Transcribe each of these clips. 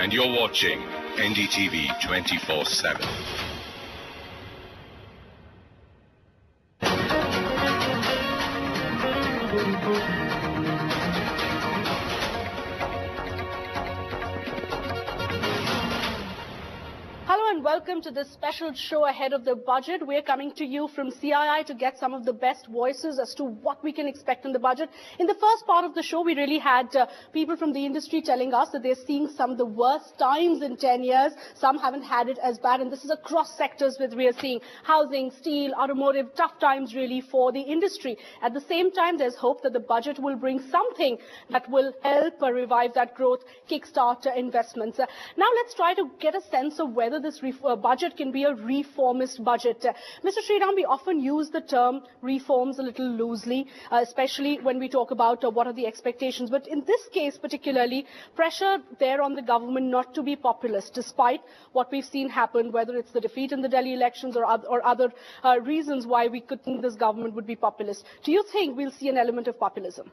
and you're watching NDTV 24/7. Welcome to this special show ahead of the budget. We're coming to you from CII to get some of the best voices as to what we can expect in the budget. In the first part of the show, we really had people from the industry telling us that they're seeing some of the worst times in 10 years. Some haven't had it as bad, and this is across sectors with we are seeing housing, steel, automotive, tough times really for the industry. At the same time, there's hope that the budget will bring something that will help revive that growth, kickstart investments. Now let's try to get a sense of whether this budget can be a reformist budget. Mr. Sriram, we often use the term reforms a little loosely, especially when we talk about what are the expectations. But in this case particularly, pressure there on the government not to be populist, despite what we've seen happen, whether it's the defeat in the Delhi elections or other reasons why we could think this government would be populist. Do you think we'll see an element of populism?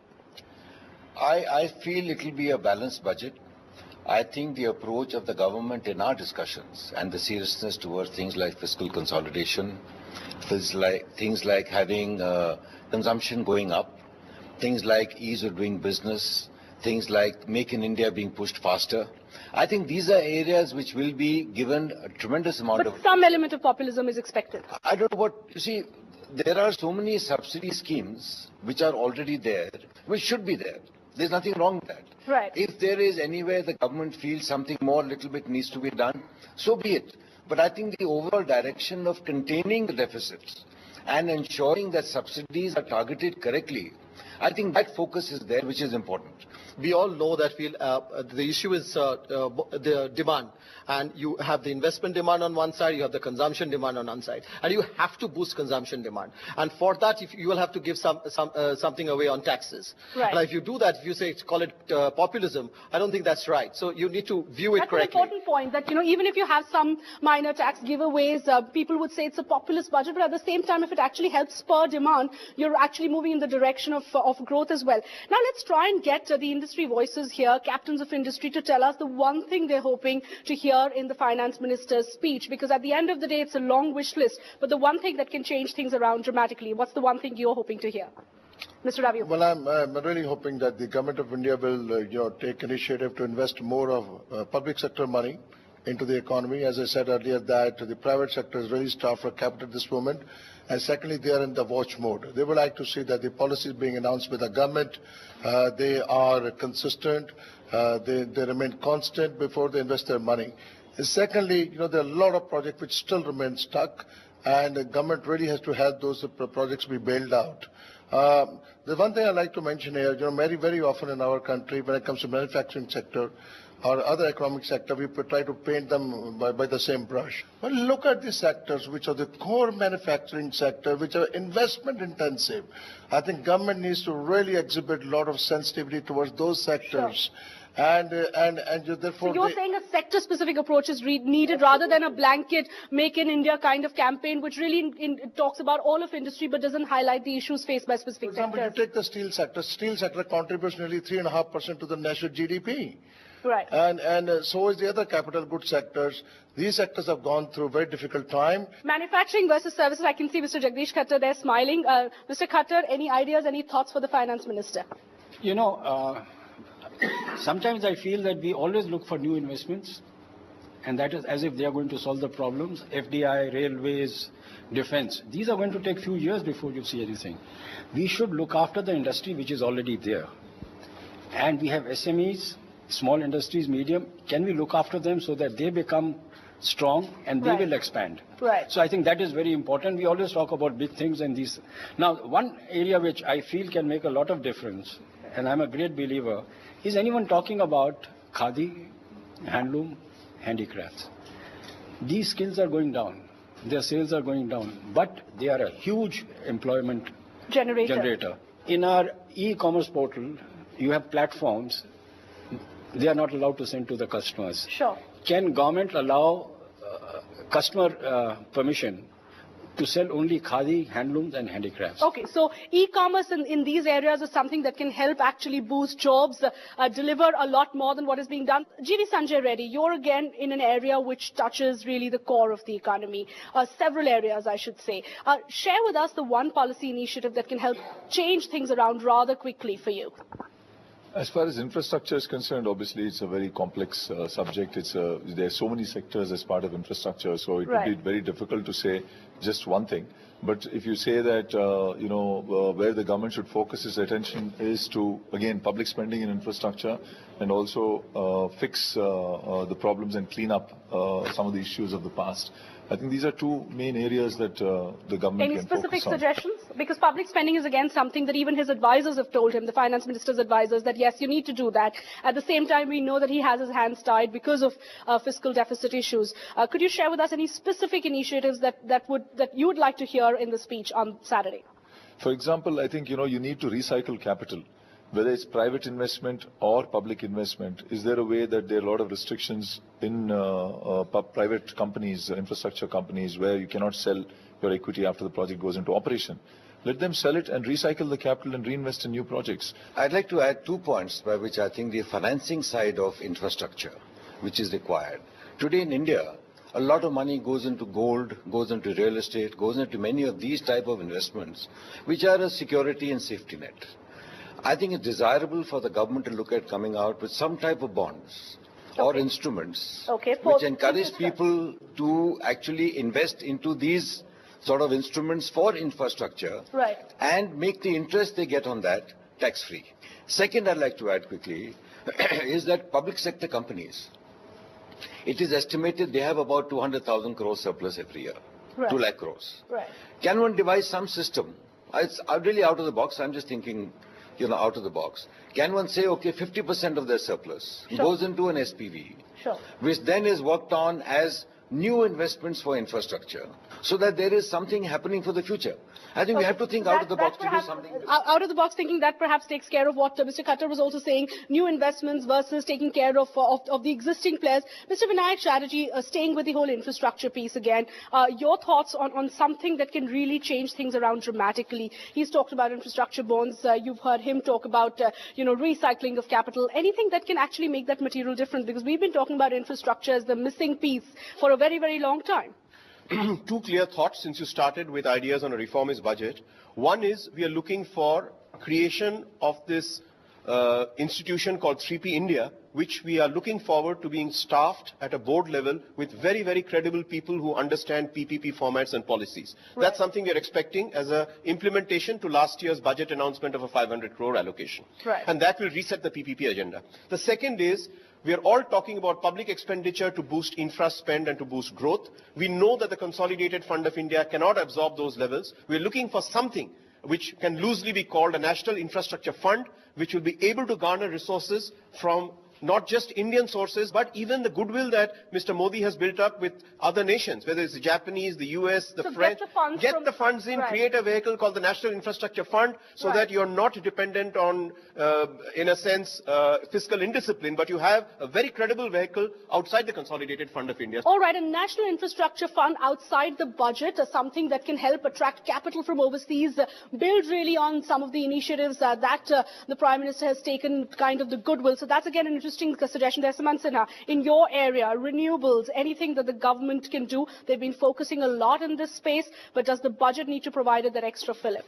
I feel it will be a balanced budget. I think the approach of the government in our discussions and the seriousness towards things like fiscal consolidation, things like having consumption going up, things like ease of doing business, things like Make in India being pushed faster. I think these are areas which will be given a tremendous amount of... But some element of populism is expected. I don't know what... You see, there are so many subsidy schemes which are already there, which should be there. There's nothing wrong with that. Right. If there is anywhere the government feels something more, little bit needs to be done, so be it. But I think the overall direction of containing the deficits and ensuring that subsidies are targeted correctly, I think that focus is there, which is important. We all know that the issue is the demand, and you have the investment demand on one side, you have the consumption demand on one side, and you have to boost consumption demand. And for that, you will have to give something away on taxes. Right. And if you do that, if you say call it populism, I don't think that's right. So you need to view it correctly. That's an important point. That even if you have some minor tax giveaways, people would say it's a populist budget, but at the same time, if it actually helps spur demand, you're actually moving in the direction of growth as well. Now let's try and get the industry voices here, captains of industry, to tell us the one thing they're hoping to hear in the finance minister's speech, because at the end of the day, it's a long wish list, but the one thing that can change things around dramatically. What's the one thing you're hoping to hear? Mr. Ravi. Well, I'm really hoping that the government of India will take initiative to invest more of public sector money into the economy. As I said earlier, that the private sector is really starved for capital at this moment. And secondly, they are in the watch mode. They would like to see that the policies being announced by the government, they are consistent, they remain constant before they invest their money. And secondly, there are a lot of projects which still remain stuck, and the government really has to help those projects be bailed out. The one thing I'd like to mention here, very, very often in our country, when it comes to manufacturing sector or other economic sector, we try to paint them by the same brush. But look at the sectors which are the core manufacturing sector, which are investment intensive. I think government needs to really exhibit a lot of sensitivity towards those sectors. Sure. And therefore... So you're saying a sector-specific approach is needed rather than a blanket Make in India kind of campaign, which really talks about all of industry but doesn't highlight the issues faced by specific sectors. For example, you take the steel sector. Steel sector contributes nearly 3.5% to the national GDP. Right. And so is the other capital goods sectors. These sectors have gone through a very difficult time. Manufacturing versus services. I can see Mr. Jagdish Khattar there smiling. Mr. Khattar, any ideas, any thoughts for the finance minister? Sometimes I feel that we always look for new investments, and that is as if they are going to solve the problems. FDI, railways, defense. These are going to take few years before you see anything. We should look after the industry which is already there. And we have SMEs, small industries, medium. Can we look after them so that they become strong and they will expand? Right. So I think that is very important. We always talk about big things and these. Now, one area which I feel can make a lot of difference, and I'm a great believer, is anyone talking about khadi, handloom, handicrafts. These skills are going down. Their sales are going down, but they are a huge employment generator. In our e-commerce portal, you have platforms. They are not allowed to send to the customers. Sure. Can government allow customer permission to sell only khadi, handlooms and handicrafts. Okay, so e-commerce in these areas is something that can help actually boost jobs, deliver a lot more than what is being done. GV Sanjay Reddy, you're again in an area which touches really the core of the economy, several areas I should say. Share with us the one policy initiative that can help change things around rather quickly for you. As far as infrastructure is concerned, obviously it's a very complex subject. There are so many sectors as part of infrastructure, so it would be very difficult to say just one thing. But if you say that, where the government should focus its attention is to, again, public spending in infrastructure and also fix the problems and clean up some of the issues of the past. I think these are two main areas that the government can focus on. Any specific suggestions? Because public spending is again something that even his advisors have told him, the finance minister's advisors, that yes, you need to do that. At the same time, we know that he has his hands tied because of fiscal deficit issues. Could you share with us any specific initiatives that you would like to hear in the speech on Saturday? For example, I think, you need to recycle capital. Whether it's private investment or public investment, is there a way that there are a lot of restrictions in private companies, infrastructure companies, where you cannot sell your equity after the project goes into operation? Let them sell it and recycle the capital and reinvest in new projects. I'd like to add 2 points by which I think the financing side of infrastructure, which is required. Today in India, a lot of money goes into gold, goes into real estate, goes into many of these type of investments, which are a security and safety net. I think it's desirable for the government to look at coming out with some type of bonds or instruments which encourage people to actually invest into these sort of instruments for infrastructure and make the interest they get on that tax-free. Second, I'd like to add quickly is that public sector companies, it is estimated they have about 200,000 crores surplus every year, 2 lakh crores. Can one devise some system? It's really out of the box. I'm just thinking, out of the box. Can one say, okay, 50% of their surplus goes into an SPV, which then is worked on as new investments for infrastructure, so that there is something happening for the future. I think we have to think out of the box to do something. Out of the box thinking, that perhaps takes care of what Mr. Khattar was also saying, new investments versus taking care of the existing players. Mr. Vinayak Chatterjee, staying with the whole infrastructure piece again, your thoughts on something that can really change things around dramatically. He's talked about infrastructure bonds. You've heard him talk about, recycling of capital. Anything that can actually make that material difference? Because we've been talking about infrastructure as the missing piece for a very, very long time. 2 clear thoughts since you started with ideas on a reformist budget. One is we are looking for creation of this institution called 3P India, which we are looking forward to being staffed at a board level with very, very credible people who understand PPP formats and policies. That's something we are expecting as an implementation to last year's budget announcement of a 500 crore allocation. And that will reset the PPP agenda. The second is, we are all talking about public expenditure to boost infra spend and to boost growth. We know that the Consolidated Fund of India cannot absorb those levels. We are looking for something which can loosely be called a National Infrastructure Fund, which will be able to garner resources from not just Indian sources, but even the goodwill that Mr. Modi has built up with other nations, whether it's the Japanese, the US, the French. Get the funds in, create a vehicle called the National Infrastructure Fund, so that you're not dependent on, in a sense, fiscal indiscipline, but you have a very credible vehicle outside the Consolidated Fund of India. All right, a National Infrastructure Fund outside the budget is something that can help attract capital from overseas, build really on some of the initiatives that the Prime Minister has taken, kind of the goodwill. So that's again an interesting suggestion there. Sumant Sinha, in your area, renewables, anything that the government can do? They've been focusing a lot in this space, but does the budget need to provide that extra fillip?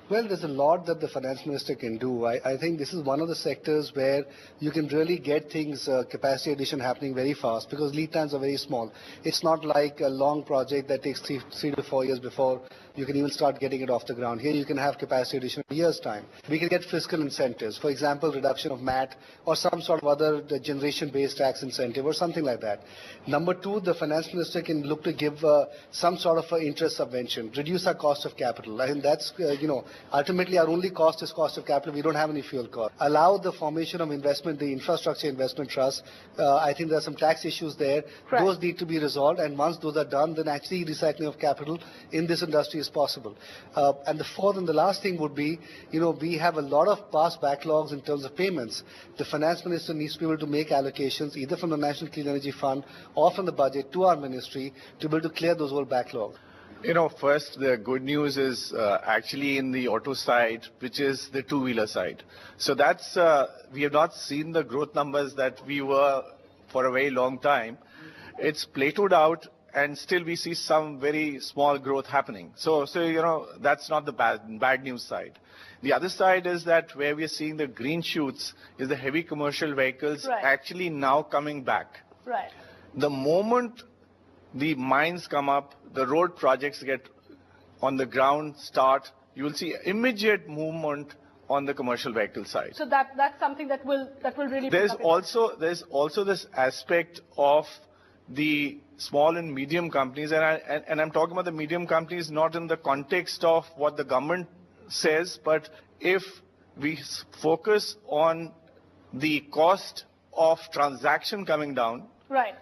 Well, there's a lot that the finance minister can do. I think this is one of the sectors where you can really get things, capacity addition happening very fast, because lead times are very small. It's not like a long project that takes three to 4 years before you can even start getting it off the ground. Here you can have capacity addition in a year's time. We can get fiscal incentives, for example, reduction of MAT or some sort of other generation-based tax incentive or something like that. Number 2, the finance minister can look to give some sort of interest subvention, reduce our cost of capital. I think that's, ultimately our only cost is cost of capital. We don't have any fuel cost. Allow the formation of investment, the infrastructure investment trust. I think there are some tax issues there. Those need to be resolved, and once those are done, then actually recycling of capital in this industry is possible. And the fourth and the last thing would be, we have a lot of past backlogs in terms of payments. The finance minister needs to be able to make allocations either from the National Clean Energy Fund or from the budget to our ministry to be able to clear those old backlogs. First, the good news is actually in the auto side, which is the two-wheeler side. So that's, we have not seen the growth numbers that we were for a very long time. It's plateaued out, and still we see some very small growth happening. So that's not the bad news side. The other side is that where we are seeing the green shoots is the heavy commercial vehicles actually now coming back. Right. The moment the mines come up, the road projects get on the ground, start, you will see immediate movement on the commercial vehicle side. So that's something that will really. There's also this aspect of the small and medium companies, and I'm talking about the medium companies not in the context of what the government says, but if we focus on the cost of transaction coming down. Right.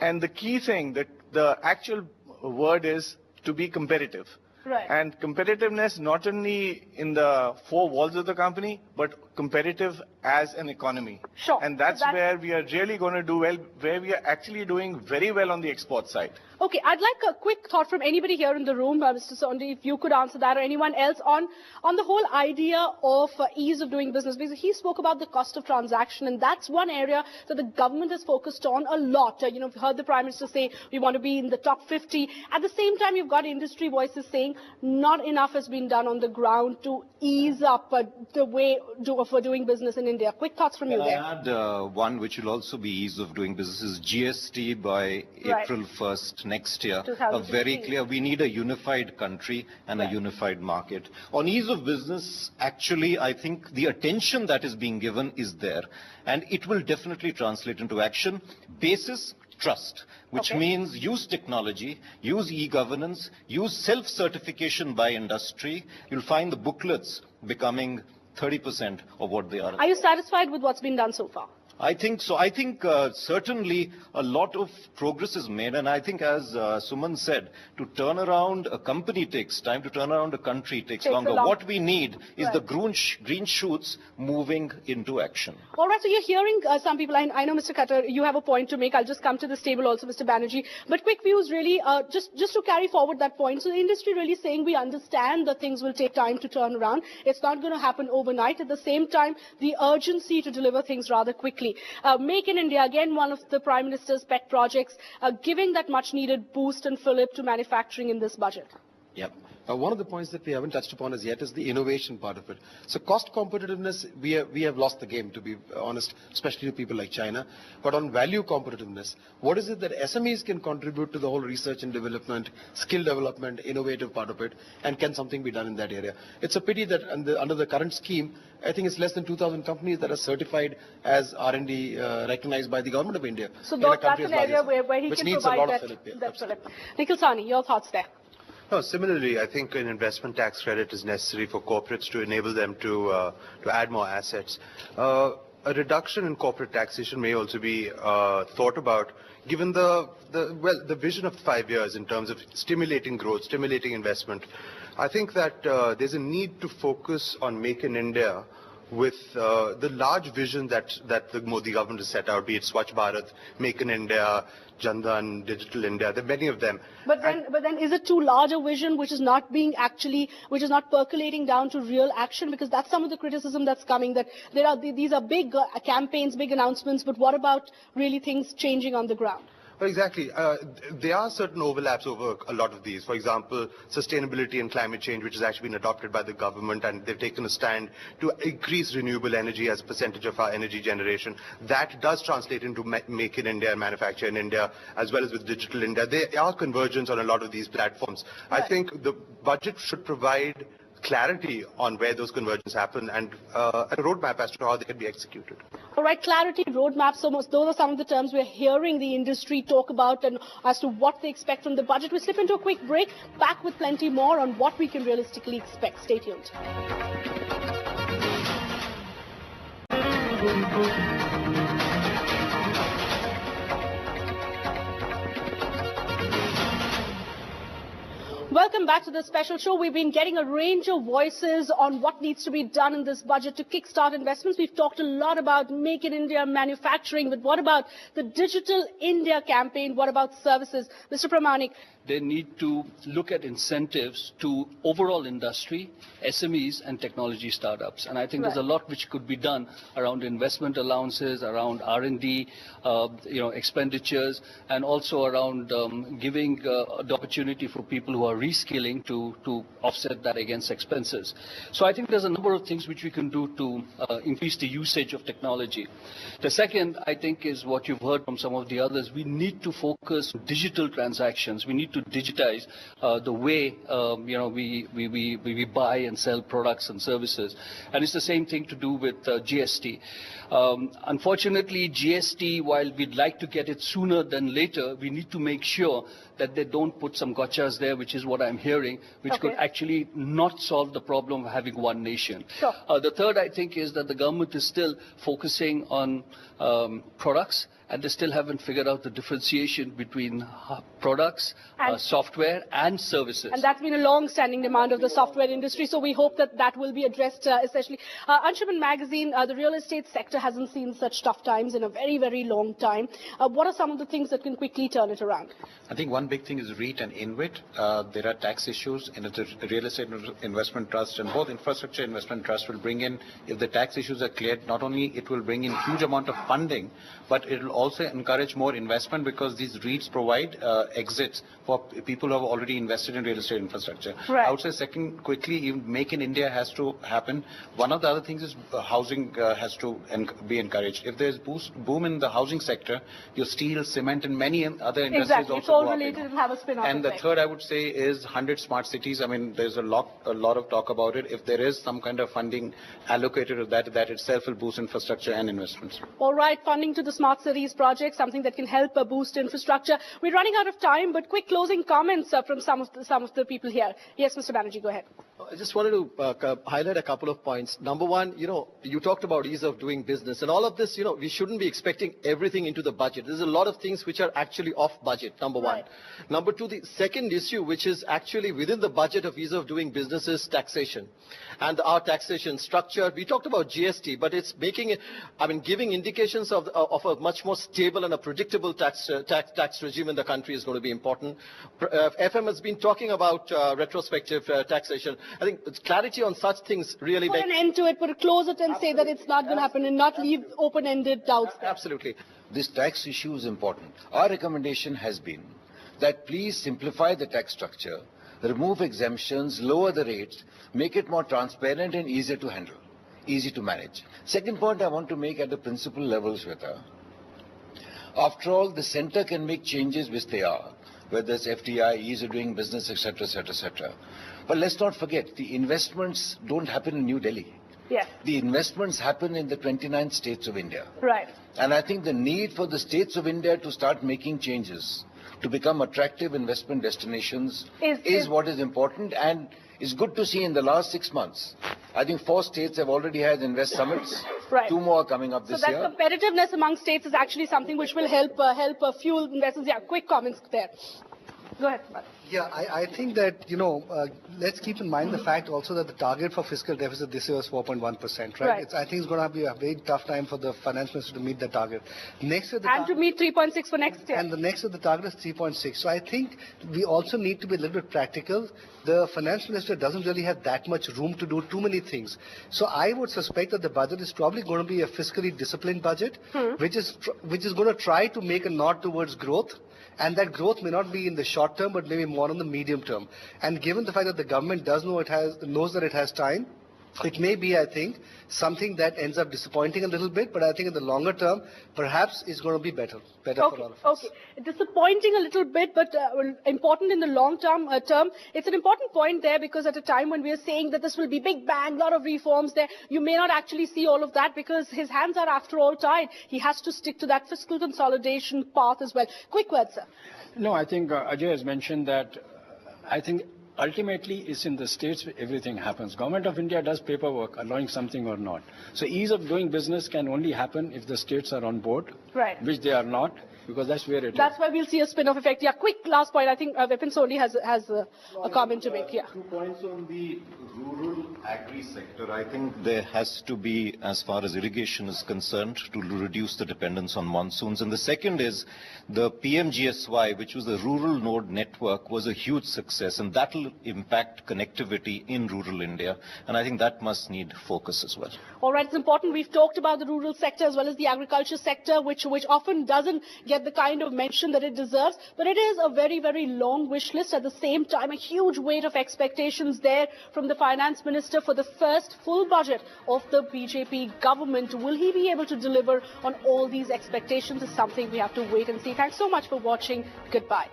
And the key thing, that the actual word is to be competitive. Right. And competitiveness not only in the four walls of the company, but competitive as an economy. Sure. And that's where we are really going to do well, where we are actually doing very well on the export side. Okay, I'd like a quick thought from anybody here in the room, Mr. Sondi, if you could answer that, or anyone else on the whole idea of ease of doing business. Because he spoke about the cost of transaction, and that's one area that the government has focused on a lot. We've heard the Prime Minister say we want to be in the top 50. At the same time, you've got industry voices saying not enough has been done on the ground to ease up the way for doing business in India. Quick thoughts from you there. I add one which will also be ease of doing business is GST by April 1st next year. Very clear. We need a unified country and a unified market. On ease of business, actually, I think the attention that is being given is there, and it will definitely translate into action. Basis trust, which means use technology, use e-governance, use self-certification by industry. You'll find the booklets becoming 30% of what they are. Are you satisfied with what's been done so far? I think so. I think certainly a lot of progress is made, and I think, as Sumant said, to turn around a company takes time, to turn around a country takes longer. What we need is the green shoots moving into action. All right, so you're hearing some people, I know, Mr. Khattar, you have a point to make. I'll just come to this table also, Mr. Banerjee. But quick views really, just to carry forward that point. So the industry really saying we understand that things will take time to turn around. It's not going to happen overnight. At the same time, the urgency to deliver things rather quickly. Make in India, again, one of the Prime Minister's pet projects, giving that much needed boost and fillip to manufacturing in this budget. Yep. One of the points that we haven't touched upon as yet is the innovation part of it. So cost competitiveness, we have lost the game, to be honest, especially to people like China. But on value competitiveness, what is it that SMEs can contribute to the whole research and development, skill development, innovative part of it, and can something be done in that area? It's a pity that under the current scheme, I think it's less than 2,000 companies that are certified as R&D recognized by the government of India. So that's an area where he can provide that fillip. Nikhil Sawhney, your thoughts there? No, similarly, I think an investment tax credit is necessary for corporates to enable them to add more assets. A reduction in corporate taxation may also be thought about, given the vision of 5 years in terms of stimulating growth, stimulating investment. I think that there's a need to focus on Make in India with the large vision that the Modi government has set out, be it Swachh Bharat, Make in India, Jan Dhan, Digital India. There are many of them. But then is it too large a vision which is not percolating down to real action? Because that's some of the criticism that's coming, that these are big campaigns, big announcements, but what about really things changing on the ground? Well, exactly. There are certain overlaps over a lot of these. For example, sustainability and climate change, which has actually been adopted by the government, and they've taken a stand to increase renewable energy as a percentage of our energy generation. That does translate into Make in India and Manufacture in India, as well as with Digital India. There are convergence on a lot of these platforms. Right. I think the budget should provide clarity on where those convergences happen and a roadmap as to how they can be executed. All right, clarity, roadmap, so those are some of the terms we're hearing the industry talk about and as to what they expect from the budget. We slip into a quick break, back with plenty more on what we can realistically expect. Stay tuned. Welcome back to the special show. We've been getting a range of voices on what needs to be done in this budget to kickstart investments. We've talked a lot about Make in India manufacturing, but what about the Digital India campaign? What about services? Mr. Pramanik, they need to look at incentives to overall industry, SMEs and technology startups. And I think there's a lot which could be done around investment allowances, around R&D, expenditures, and also around giving the opportunity for people who are reskilling to offset that against expenses. So I think there's a number of things which we can do to increase the usage of technology. The second, I think, is what you've heard from some of the others. We need to focus on digital transactions. We need to digitize the way we buy and sell products and services. And it's the same thing to do with GST. Unfortunately, GST, while we'd like to get it sooner than later, we need to make sure that they don't put some gotchas there, which is what I'm hearing, which could actually not solve the problem of having one nation. Sure. The third, I think, is that the government is still focusing on products, and they still haven't figured out the differentiation between products, software, and services. And that's been a long-standing demand of the software industry, so we hope that that will be addressed, especially. Anshuman Magazine, the real estate sector hasn't seen such tough times in a very, very long time. What are some of the things that can quickly turn it around? I think one big thing is REIT and InvIT. There are tax issues in the real estate investment trust, and both infrastructure investment trust will bring in, if the tax issues are cleared, not only it will bring in huge amount of funding, but it will also encourage more investment, because these REITs provide exits for people who have already invested in real estate infrastructure. Right. I would say second, quickly, Make in India has to happen. One of the other things is housing has to be encouraged. If there's boom in the housing sector, your steel, cement, and many other industries also It's all go up. related and have a spin-off And the effect. third, I would say, is 100 smart cities. I mean, there's a lot of talk about it. If there is some kind of funding allocated to that itself will boost infrastructure and investments. All right, funding to the smart cities project, something that can help boost infrastructure. We're running out of time, but quick closing comments from some of the people here. Yes, Mr. Banerjee, go ahead. I just wanted to highlight a couple of points. Number one, you talked about ease of doing business, and all of this, we shouldn't be expecting everything into the budget. There's a lot of things which are actually off budget, number one. Number two, the second issue, which is actually within the budget of ease of doing business, is taxation. And our taxation structure, we talked about GST, but it's giving indications of a much more stable and a predictable tax regime in the country is going to be important. FM has been talking about retrospective taxation. I think clarity on such things really Put an end to it, close it and say that it's not going to happen and not leave open-ended doubts. Absolutely. This tax issue is important. Our recommendation has been that please simplify the tax structure, remove exemptions, lower the rates, make it more transparent and easier to handle, easy to manage. Second point I want to make at the principal level, Shweta. After all, the center can make changes which they are, whether it's FDI, ease of doing business, etc., etc., etc. But let's not forget, the investments don't happen in New Delhi. Yes. The investments happen in the 29 states of India. Right. And I think the need for the states of India to start making changes to become attractive investment destinations is what is important, and it's good to see in the last 6 months. I think 4 states have already had invest summits. Right. 2 more are coming up this year. So that competitiveness among states is actually something which will help fuel investors. Yeah, quick comments there. Go ahead. Yeah, I think that, let's keep in mind the fact also that the target for fiscal deficit this year is 4.1%, right? I think it's going to be a very tough time for the finance minister to meet the target. Next year, to meet 3.6 for next year. And the next year, the target is 3.6. So I think we also need to be a little bit practical. The finance minister doesn't really have that much room to do too many things. So I would suspect that the budget is probably going to be a fiscally disciplined budget, which is going to try to make a nod towards growth. And that growth may not be in the short term, but maybe more in the medium term. And given the fact that the government knows that it has time, it may be, I think, something that ends up disappointing a little bit, but I think in the longer term, perhaps it's going to be better for all of us. Okay, disappointing a little bit, but important in the long term. It's an important point there, because at a time when we are saying that this will be big bang, lot of reforms there, you may not actually see all of that, because his hands are after all tied. He has to stick to that fiscal consolidation path as well. Quick word, sir. No, I think Ajay has mentioned that. I think ultimately it's in the states where everything happens. Government of India does paperwork, allowing something or not. So ease of doing business can only happen if the states are on board, right, which they are not, because that's where it That's why we'll see a spin-off effect. Yeah, quick last point. I think Vipin Soni has a comment to make. Yeah. 2 points on the rural agri sector. I think there has to be, as far as irrigation is concerned, to reduce the dependence on monsoons. And the second is the PMGSY, which was the rural node network, was a huge success, and that will impact connectivity in rural India. And I think that must need focus as well. All right, it's important. We've talked about the rural sector as well as the agriculture sector, which often doesn't get the kind of mention that it deserves. But it is a very, very long wish list. At the same time, a huge weight of expectations there from the finance minister for the first full budget of the BJP government. Will he be able to deliver on all these expectations is something we have to wait and see. Thanks so much for watching. Goodbye.